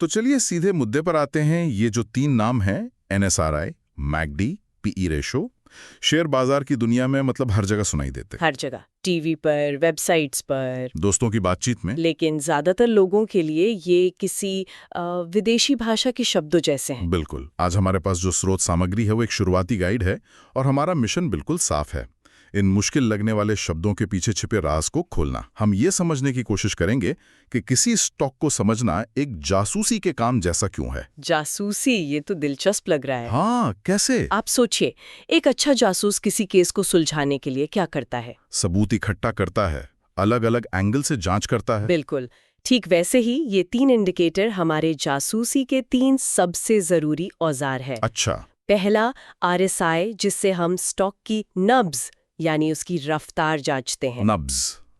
तो चलिए सीधे मुद्दे पर आते हैं। ये जो 3 नाम हैं, NSRI, McD, PE ratio, share बाजार की दुनिया में मतलब हर जगह सुनाई देते हैं। हर जगह, टीवी पर, वेबसाइट्स पर, दोस्तों की बातचीत में। लेकिन ज्यादातर लोगों के लिए ये किसी विदेशी भाषा के शब्दों जैसे हैं। बिल्कुल। आज हमारे पास जो स्रोत सामग्री है वो एक शुरुआती गाइड है और हमारा मिशन बिल्कुल साफ है, इन मुश्किल लगने वाले शब्दों के पीछे छिपे राज को खोलना। हम ये समझने की कोशिश करेंगे कि किसी स्टॉक को समझना एक जासूसी के काम जैसा क्यों है। जासूसी, ये तो दिलचस्प लग रहा है। हाँ, कैसे? आप सोचिए, एक अच्छा जासूस किसी केस को सुलझाने के लिए क्या करता है? सबूत इकट्ठा करता है, अलग अलग एंगल से जांच करता है। बिल्कुल ठीक वैसे ही ये 3 इंडिकेटर हमारे जासूसी के 3 सबसे जरूरी औजार है। अच्छा। पहला RSI, जिससे हम स्टॉक की नब्ज यानी उसकी रफ्तार जांचते हैं। नब्ज,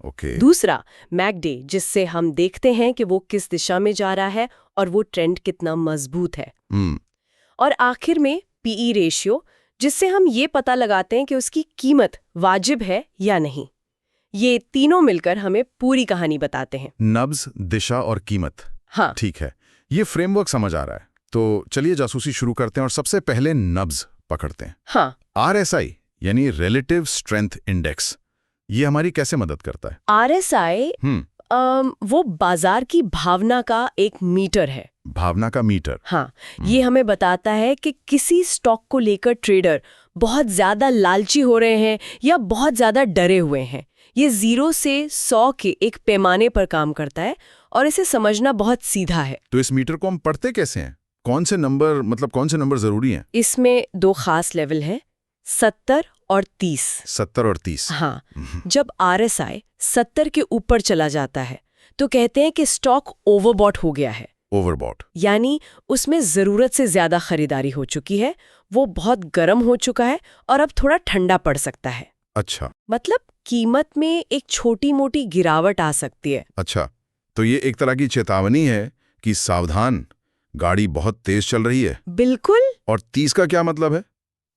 ओके। दूसरा मैकडे, जिससे हम देखते हैं कि वो किस दिशा में जा रहा है और वो ट्रेंड कितना मजबूत है। और आखिर में PE रेशियो, जिससे हम ये पता लगाते हैं कि उसकी कीमत वाजिब है या नहीं। ये तीनों मिलकर हमें पूरी कहानी बताते हैं। नब्ज, दिशा और कीमत। हाँ, ठीक है, ये फ्रेमवर्क समझ आ रहा है। तो चलिए जासूसी शुरू करते हैं और सबसे पहले नब्ज पकड़ते हैं। हाँ। RSI यानी रिलेटिव स्ट्रेंथ इंडेक्स, ये हमारी कैसे मदद करता है? RSI वो बाजार की भावना का एक मीटर है। भावना का मीटर। हाँ, ये हमें बताता है कि किसी स्टॉक को लेकर ट्रेडर बहुत ज्यादा लालची हो रहे हैं या बहुत ज्यादा डरे हुए हैं। ये 0 से 100 के एक पैमाने पर काम करता है और इसे समझना बहुत सीधा है। तो इस मीटर को हम पढ़ते कैसे हैं? कौन से नंबर जरूरी हैं? इसमें 2 खास लेवल हैं, 70 और 30। 70 और 30। हाँ, जब RSI 70 के ऊपर चला जाता है तो कहते हैं कि स्टॉक ओवरबॉट हो गया है। ओवरबॉट यानी उसमें जरूरत से ज्यादा खरीदारी हो चुकी है, वो बहुत गर्म हो चुका है और अब थोड़ा ठंडा पड़ सकता है। अच्छा। मतलब कीमत में एक छोटी मोटी गिरावट आ सकती है। अच्छा, तो ये एक तरह की चेतावनी है कि सावधान, गाड़ी बहुत तेज चल रही है। बिल्कुल। और 30 का क्या मतलब है?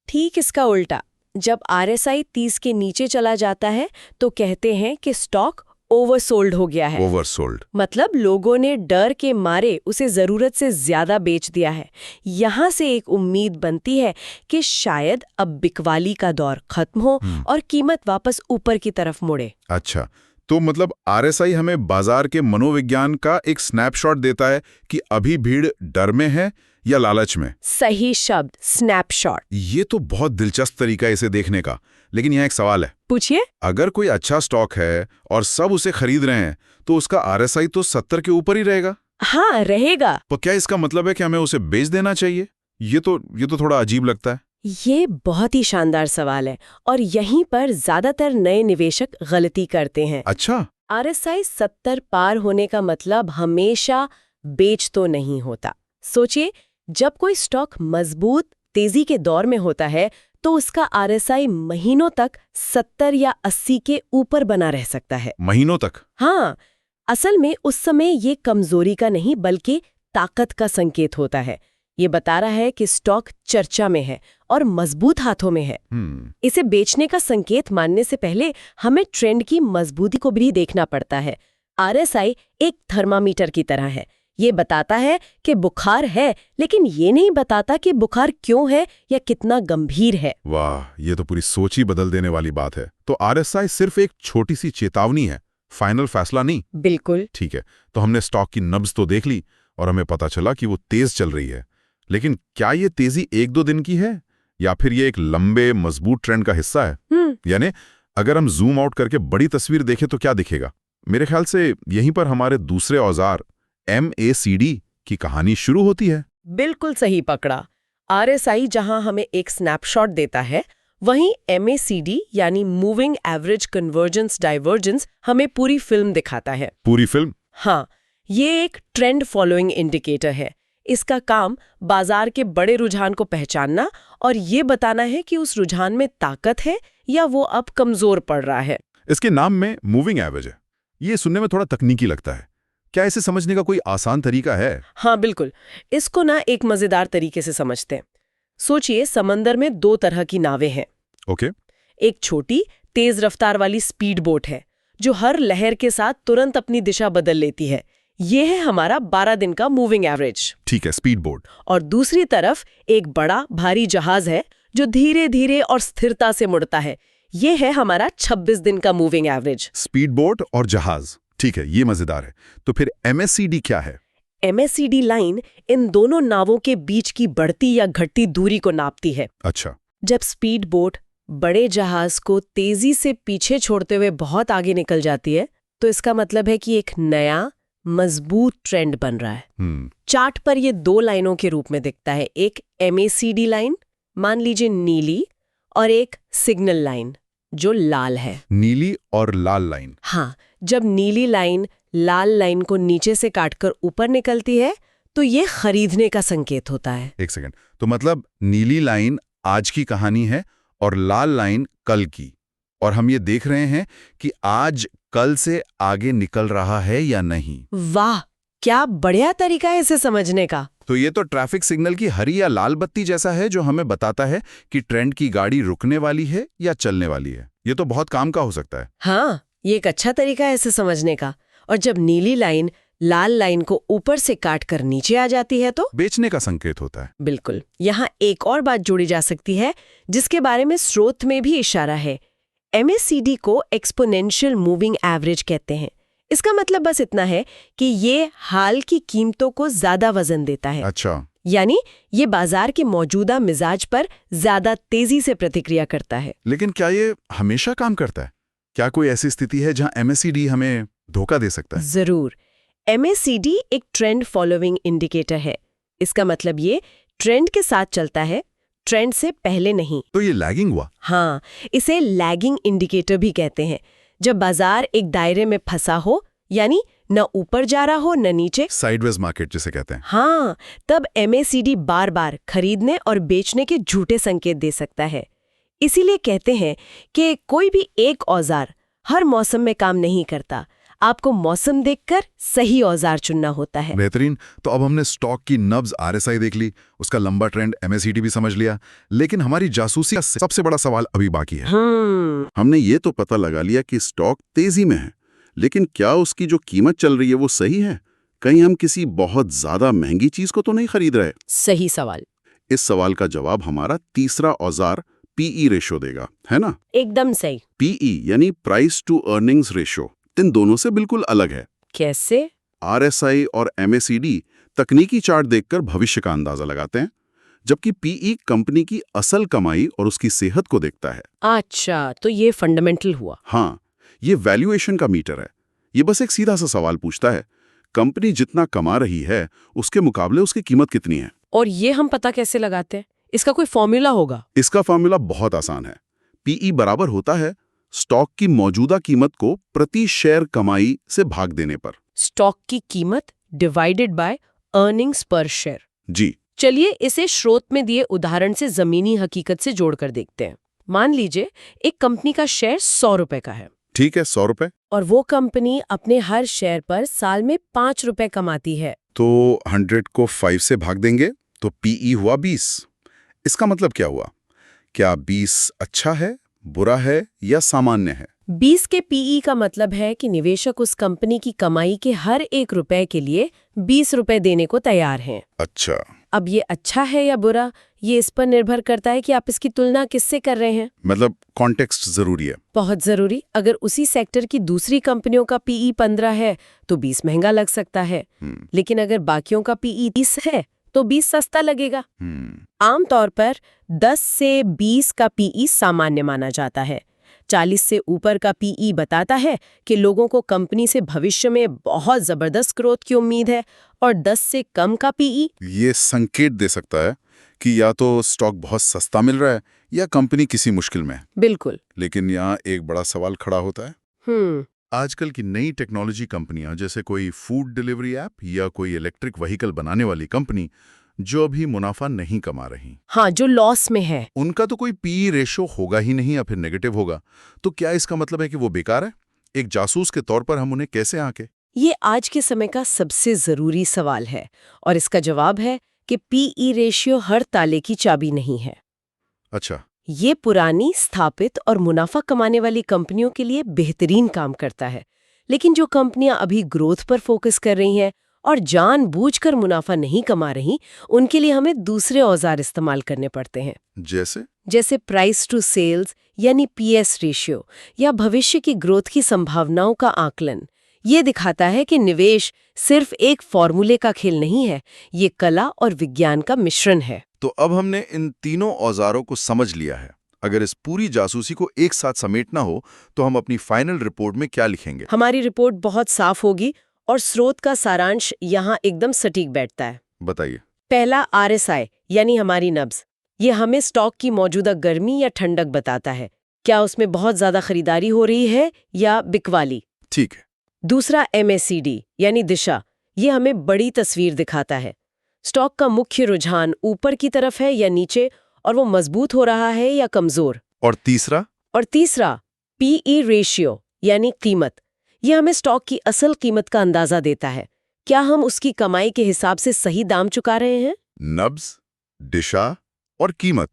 ठीक इसका उल्टा, जब RSI 30 के नीचे चला जाता है तो कहते हैं कि स्टॉक ओवरसोल्ड हो गया है। ओवरसोल्ड मतलब लोगों ने डर के मारे उसे जरूरत से ज्यादा बेच दिया है। यहाँ से एक उम्मीद बनती है कि शायद अब बिकवाली का दौर खत्म हो और कीमत वापस ऊपर की तरफ मुड़े। अच्छा, तो मतलब RSI हमें बाजार के मनोविज्ञान का एक स्नैपशॉट देता है कि अभी भीड़ डर में है या लालच में। सही शब्द, स्नैपशॉट। ये तो बहुत दिलचस्प तरीका है इसे देखने का। लेकिन यहाँ एक सवाल है। पूछिए। अगर कोई अच्छा स्टॉक है और सब उसे खरीद रहे हैं तो उसका RSI तो 70 के ऊपर ही रहेगा। हाँ, रहेगा। तो क्या इसका मतलब है कि हमें उसे बेच देना चाहिए? ये तो थोड़ा अजीब लगता है। ये बहुत ही शानदार सवाल है और यहीं पर ज्यादातर नए निवेशक गलती करते हैं। अच्छा। RSI 70 पार होने का मतलब हमेशा बेच तो नहीं होता। सोचिए, जब कोई स्टॉक मजबूत तेजी के दौर में होता है तो उसका RSI महीनों तक 70 या 80 के ऊपर बना रह सकता है। महीनों तक? हाँ, असल में उस समय ये कमजोरी का नहीं बल्कि ताकत का संकेत होता है। ये बता रहा है कि स्टॉक चर्चा में है और मजबूत हाथों में है। इसे बेचने का संकेत मानने से पहले हमें ट्रेंड की मजबूती को भी देखना पड़ता है। RSI एक थर्मामीटर की तरह है। ये बताता है कि बुखार है, लेकिन ये नहीं बताता कि बुखार क्यों है या कितना गंभीर है। वाह, ये तो पूरी सोच ही बदल देने वाली बात है। तो RSI सिर्फ एक छोटी सी चेतावनी है, फाइनल फैसला नहीं। बिल्कुल ठीक है, तो हमने स्टॉक की नब्ज तो देख ली और हमें पता चला कि वो तेज चल रही है। लेकिन क्या ये तेजी 1-2 दिन की है या फिर ये एक लंबे मजबूत ट्रेंड का हिस्सा है? यानी अगर हम जूम आउट करके बड़ी तस्वीर देखें तो क्या दिखेगा? मेरे ख्याल से यहीं पर हमारे दूसरे औजार MACD की कहानी शुरू होती है। बिल्कुल सही पकड़ा। RSI जहां हमें एक स्नैपशॉट देता है, वहीं MACD यानी मूविंग एवरेज कन्वर्जेंस डाइवर्जेंस हमें पूरी फिल्म दिखाता है। पूरी फिल्म? हाँ, ये एक ट्रेंड फॉलोइंग इंडिकेटर है। इसका काम बाजार के बड़े रुझान को पहचानना और ये बताना है कि उस रुझान में ताकत है या वो अब कमजोर पड़ रहा है। इसके नाम में मूविंग एवरेज है। ये सुनने में थोड़ा तकनीकी लगता है। क्या इसे समझने का कोई आसान तरीका है? हाँ बिल्कुल, इसको ना एक मजेदार तरीके से समझते हैं। सोचिए, समंदर में 2 तरह की नावें हैं। ओके। एक छोटी तेज रफ्तार वाली स्पीड बोट है जो हर लहर के साथ तुरंत अपनी दिशा बदल लेती है। ये है हमारा 12 दिन का मूविंग एवरेज। ठीक है, स्पीड बोट। और दूसरी तरफ एक बड़ा भारी जहाज है जो धीरे धीरे और स्थिरता से मुड़ता है। ये है हमारा 26 दिन का मूविंग एवरेज। स्पीड बोट और जहाज, ठीक है, ये मजेदार है। तो फिर MACD क्या है? MACD लाइन इन दोनों नावों के बीच की बढ़ती या घटती दूरी को नापती है। अच्छा। जब स्पीड बोट बड़े जहाज को तेजी से पीछे छोड़ते हुए बहुत आगे निकल जाती है तो इसका मतलब है कि एक नया मजबूत ट्रेंड बन रहा है। चार्ट पर ये 2 लाइनों के रूप में दिखता है, एक MACD लाइन, मान लीजिए नीली, और एक सिग्नल लाइन जो लाल है। नीली और लाल लाइन। हाँ, जब नीली लाइन लाल लाइन को नीचे से काटकर ऊपर निकलती है तो ये खरीदने का संकेत होता है। एक सेकंड, तो मतलब नीली लाइन आज की कहानी है और लाल लाइन कल की, और हम ये देख रहे हैं कि आज कल से आगे निकल रहा है या नहीं। वाह, क्या बढ़िया तरीका है इसे समझने का। तो ये तो ट्रैफिक सिग्नल की हरी या लाल बत्ती जैसा है जो हमें बताता है कि ट्रेंड की गाड़ी रुकने वाली है या चलने वाली है। ये तो बहुत काम का हो सकता है। हाँ, ये एक अच्छा तरीका है इसे समझने का। और जब नीली लाइन लाल लाइन को ऊपर से काटकर नीचे आ जाती है तो बेचने का संकेत होता है। बिल्कुल। यहाँ एक और बात जोड़ी जा सकती है जिसके बारे में स्रोत में भी इशारा है। MACD को एक्सपोनेंशियल मूविंग एवरेज कहते हैं। इसका मतलब बस इतना है कि ये हाल की कीमतों को ज्यादा वजन देता है। अच्छा। यानी ये बाजार के मौजूदा मिजाज पर ज्यादा तेजी से प्रतिक्रिया करता है। लेकिन क्या ये हमेशा काम करता है? क्या कोई ऐसी स्थिति है जहां MACD हमें धोखा दे सकता है? जरूर। MACD एक ट्रेंड फॉलोइंग इंडिकेटर है। इसका मतलब ये ट्रेंड के साथ चलता है, ट्रेंड से पहले नहीं। तो ये लैगिंग हुआ? हाँ, इसे लैगिंग इंडिकेटर भी कहते हैं। जब बाजार एक दायरे में फंसा हो, यानी न ऊपर जा रहा हो न नीचे, साइडवेज मार्केट जिसे कहते हैं। हाँ, तब MACD बार बार खरीदने और बेचने के झूठे संकेत दे सकता है। इसीलिए कहते हैं कि कोई भी एक औजार हर मौसम में काम नहीं करता। आपको मौसम देखकर सही औजार चुनना होता है। बेहतरीन। तो अब हमने स्टॉक की नब्ज RSI देख ली, उसका लंबा ट्रेंड MACD भी समझ लिया, लेकिन हमारी जासूसी का सबसे बड़ा सवाल अभी बाकी है। हमने ये तो पता लगा लिया कि स्टॉक तेजी में है, लेकिन क्या उसकी जो कीमत चल रही है वो सही है? कहीं हम किसी बहुत ज्यादा महंगी चीज को तो नहीं खरीद रहे? सही सवाल। इस सवाल का जवाब हमारा तीसरा औजार PE रेशो देगा, है ना? एकदम सही। PE यानी प्राइस टू अर्निंग्स रेशो इन दोनों से बिल्कुल अलग है। कैसे? RSI और MACD तकनीकी चार्ट देखकर भविष्य का अंदाजा लगाते हैं, जबकि PE कंपनी की असल कमाई और उसकी सेहत को देखता है। अच्छा, तो ये फंडामेंटल हुआ। हाँ, ये वैल्यूएशन का मीटर है। ये बस एक सीधा सा सवाल पूछता है, कंपनी जितना कमा रही है उसके मुकाबले उसकी कीमत कितनी है। और ये हम पता कैसे लगाते हैं? इसका कोई फॉर्मूला होगा? इसका फॉर्मूला बहुत आसान है। PE बराबर होता है स्टॉक की मौजूदा कीमत को प्रति शेयर कमाई से भाग देने पर। स्टॉक की कीमत डिवाइडेड बाय अर्निंग्स पर शेयर। जी। चलिए इसे स्रोत में दिए उदाहरण से जमीनी हकीकत से जोड़कर देखते हैं। मान लीजिए एक कंपनी का शेयर 100 रुपए का है। ठीक है, 100 रुपए। और वो कंपनी अपने हर शेयर पर साल में 5 रुपए कमाती है। तो 100 को 5 से भाग देंगे तो PE हुआ 20। इसका मतलब क्या हुआ? क्या 20 अच्छा है, बुरा है या सामान्य है? 20 के PE का मतलब है कि निवेशक उस कंपनी की कमाई के हर 1 रुपए के लिए 20 रुपए देने को तैयार हैं। अच्छा। अब ये अच्छा है या बुरा, ये इस पर निर्भर करता है कि आप इसकी तुलना किससे कर रहे हैं। मतलब कॉन्टेक्स्ट जरूरी है। बहुत जरूरी। अगर उसी सेक्टर की दूसरी कंपनियों का PE 15 है तो 20 महंगा लग सकता है, लेकिन अगर बाकियों का PE 30 है तो 20 सस्ता लगेगा। आमतौर पर 10 से 20 का PE सामान्य माना जाता है। 40 से ऊपर का PE बताता है कि लोगों को कंपनी से भविष्य में बहुत जबरदस्त ग्रोथ की उम्मीद है, और 10 से कम का PE ये संकेत दे सकता है कि या तो स्टॉक बहुत सस्ता मिल रहा है या कंपनी किसी मुश्किल में है। बिल्कुल। लेकिन यहाँ एक बड़ा सवाल खड़ा होता है। आजकल की नई टेक्नोलॉजी कंपनियां जैसे कोई फूड डिलीवरी ऐप या कोई इलेक्ट्रिक व्हीकल बनाने वाली कंपनी जो अभी मुनाफा नहीं कमा रही, हाँ, जो लॉस में है, उनका तो कोई PE रेशो होगा ही नहीं या फिर नेगेटिव होगा। तो क्या इसका मतलब है कि वो बेकार है? एक जासूस के तौर पर हम उन्हें कैसे आंके? ये आज के समय का सबसे जरूरी सवाल है, और इसका जवाब है कि PE रेशियो हर ताले की चाबी नहीं है। अच्छा। ये पुरानी, स्थापित और मुनाफा कमाने वाली कंपनियों के लिए बेहतरीन काम करता है, लेकिन जो कंपनियां अभी ग्रोथ पर फोकस कर रही हैं और जानबूझकर मुनाफा नहीं कमा रही, उनके लिए हमें दूसरे औजार इस्तेमाल करने पड़ते हैं। जैसे प्राइस टू सेल्स यानी पीएस रेशियो, या भविष्य की ग्रोथ की संभावनाओं का आकलन। ये दिखाता है कि निवेश सिर्फ एक फॉर्मूले का खेल नहीं है, ये कला और विज्ञान का मिश्रण है। तो अब हमने इन तीनों औजारों को समझ लिया है। अगर इस पूरी जासूसी को एक साथ समेटना हो तो हम अपनी फाइनल रिपोर्ट में क्या लिखेंगे? हमारी रिपोर्ट बहुत साफ होगी और स्रोत का सारांश यहाँ एकदम सटीक बैठता है। बताइए। पहला, आरएसआई यानी हमारी नब्ज। ये हमें स्टॉक की मौजूदा गर्मी या ठंडक बताता है। क्या उसमें बहुत ज्यादा खरीदारी हो रही है या बिकवाली। ठीक है। दूसरा, एमएसीडी यानी दिशा। ये हमें बड़ी तस्वीर दिखाता है। स्टॉक का मुख्य रुझान ऊपर की तरफ है या नीचे, और वो मजबूत हो रहा है या कमजोर। और तीसरा, पीई रेशियो यानी कीमत। ये हमें स्टॉक की असल कीमत का अंदाजा देता है। क्या हम उसकी कमाई के हिसाब से सही दाम चुका रहे हैं? नब्ज, दिशा और कीमत,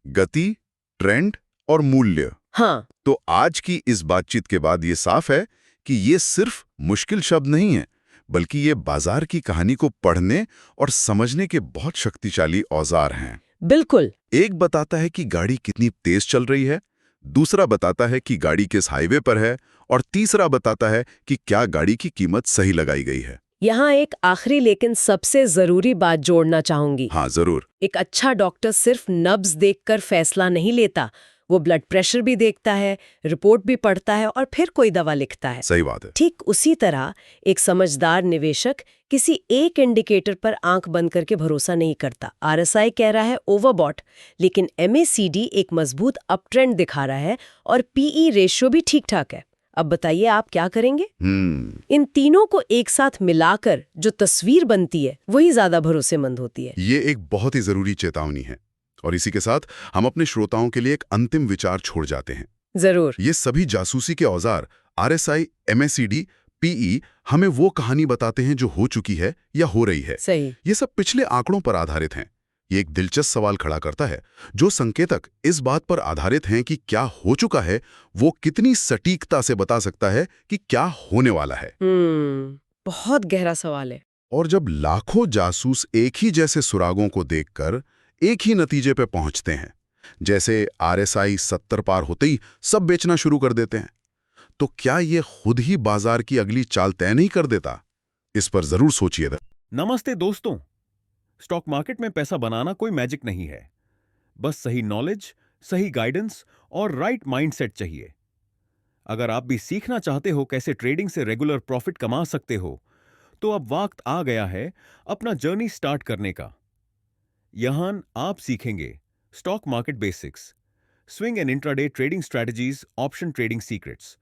गति, ट्रेंड और मूल्य। हाँ। तो आज की इस बातचीत के बाद ये साफ है कि ये सिर्फ मुश्किल शब्द नहीं है, बल्कि ये बाजार की कहानी को पढ़ने और समझने के बहुत शक्तिशाली औजार हैं। बिल्कुल। एक बताता है कि गाड़ी कितनी तेज चल रही है, दूसरा बताता है कि गाड़ी किस हाईवे पर है, और तीसरा बताता है कि क्या गाड़ी की कीमत सही लगाई गई है। यहाँ एक आखिरी लेकिन सबसे जरूरी बात जोड़ना चाहूंगी। हाँ, जरूर। एक अच्छा डॉक्टर सिर्फ नब्ज देखकर फैसला नहीं लेता, वो ब्लड प्रेशर भी देखता है, रिपोर्ट भी पढ़ता है और फिर कोई दवा लिखता है। सही बात है। ठीक उसी तरह एक समझदार निवेशक किसी एक इंडिकेटर पर आंख बंद करके भरोसा नहीं करता। आरएसआई कह रहा है ओवरबॉट, लेकिन एमएसीडी एक मजबूत अपट्रेंड दिखा रहा है और पीई रेशियो भी ठीक ठाक है। अब बताइए आप क्या करेंगे? इन तीनों को एक साथ मिलाकर जो तस्वीर बनती है वही ज्यादा भरोसेमंद होती है। ये एक बहुत ही जरूरी चेतावनी है। और इसी के साथ हम अपने श्रोताओं के लिए एक अंतिम विचार छोड़ जाते हैं। जरूर। ये सभी जासूसी के औजार आरएसआई, एमएसीडी, पीई हमें वो कहानी बताते हैं जो हो चुकी है या हो रही है। सही। ये सब पिछले आंकड़ों पर आधारित हैं। ये एक दिलचस्प सवाल खड़ा करता है, जो संकेतक इस बात पर आधारित हैं कि क्या हो चुका है, वो कितनी सटीकता से बता सकता है कि क्या होने वाला है। बहुत गहरा सवाल है। और जब लाखों जासूस एक ही जैसे सुरागों को देखकर एक ही नतीजे पे पहुंचते हैं, जैसे आरएसआई 70 पार होते ही सब बेचना शुरू कर देते हैं, तो क्या ये खुद ही बाजार की अगली चाल तय नहीं कर देता? इस पर जरूर सोचिएगा। नमस्ते दोस्तों। स्टॉक मार्केट में पैसा बनाना कोई मैजिक नहीं है। बस सही नॉलेज, सही गाइडेंस और राइट माइंडसेट चाहिए। अगर आप भी सीखना चाहते हो कैसे ट्रेडिंग से रेगुलर प्रॉफिट कमा सकते हो, तो अब वक्त आ गया है अपना जर्नी स्टार्ट करने का। यहां आप सीखेंगे stock market basics, swing and intraday trading strategies, option trading secrets,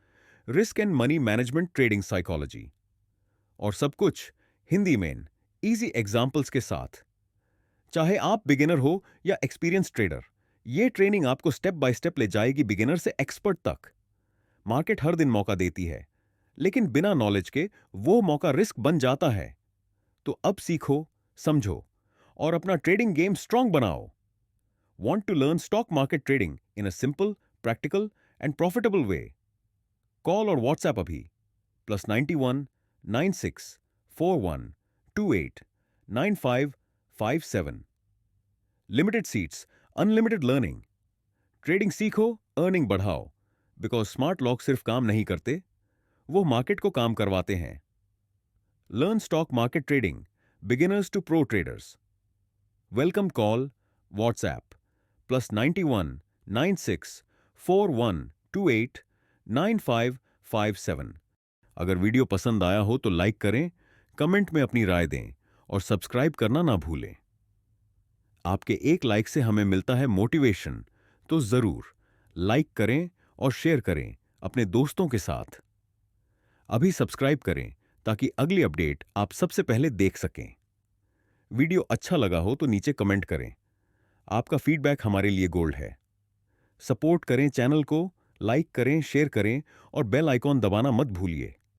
risk and money management trading psychology, और सब कुछ हिंदी में इजी एग्जाम्पल्स के साथ। चाहे आप बिगिनर हो या एक्सपीरियंस ट्रेडर, ये ट्रेनिंग आपको स्टेप बाय स्टेप ले जाएगी बिगिनर से एक्सपर्ट तक। मार्केट हर दिन मौका देती है, लेकिन बिना नॉलेज के वो मौका रिस्क बन जाता है। तो अब सीखो, समझो और अपना ट्रेडिंग गेम स्ट्रांग बनाओ। Want to learn stock market trading in a simple, practical and profitable way? Call or WhatsApp अभी +91 96 41 28 9557। Limited seats, unlimited learning. Trading सीखो, अर्निंग बढ़ाओ, बिकॉज स्मार्ट लॉक सिर्फ काम नहीं करते, वो मार्केट को काम करवाते हैं। Learn stock market trading, beginners to pro traders. Welcome call, WhatsApp +91 96 41 28 9557। अगर वीडियो पसंद आया हो तो लाइक करें, कमेंट में अपनी राय दें और सब्सक्राइब करना ना भूलें। आपके एक लाइक से हमें मिलता है मोटिवेशन, तो जरूर लाइक करें और शेयर करें अपने दोस्तों के साथ। अभी सब्सक्राइब करें ताकि अगली अपडेट आप सबसे पहले देख सकें। वीडियो अच्छा लगा हो तो नीचे कमेंट करें। आपका फीडबैक हमारे लिए गोल्ड है। सपोर्ट करें चैनल को, लाइक करें, शेयर करें और बेल आइकॉन दबाना मत भूलिए।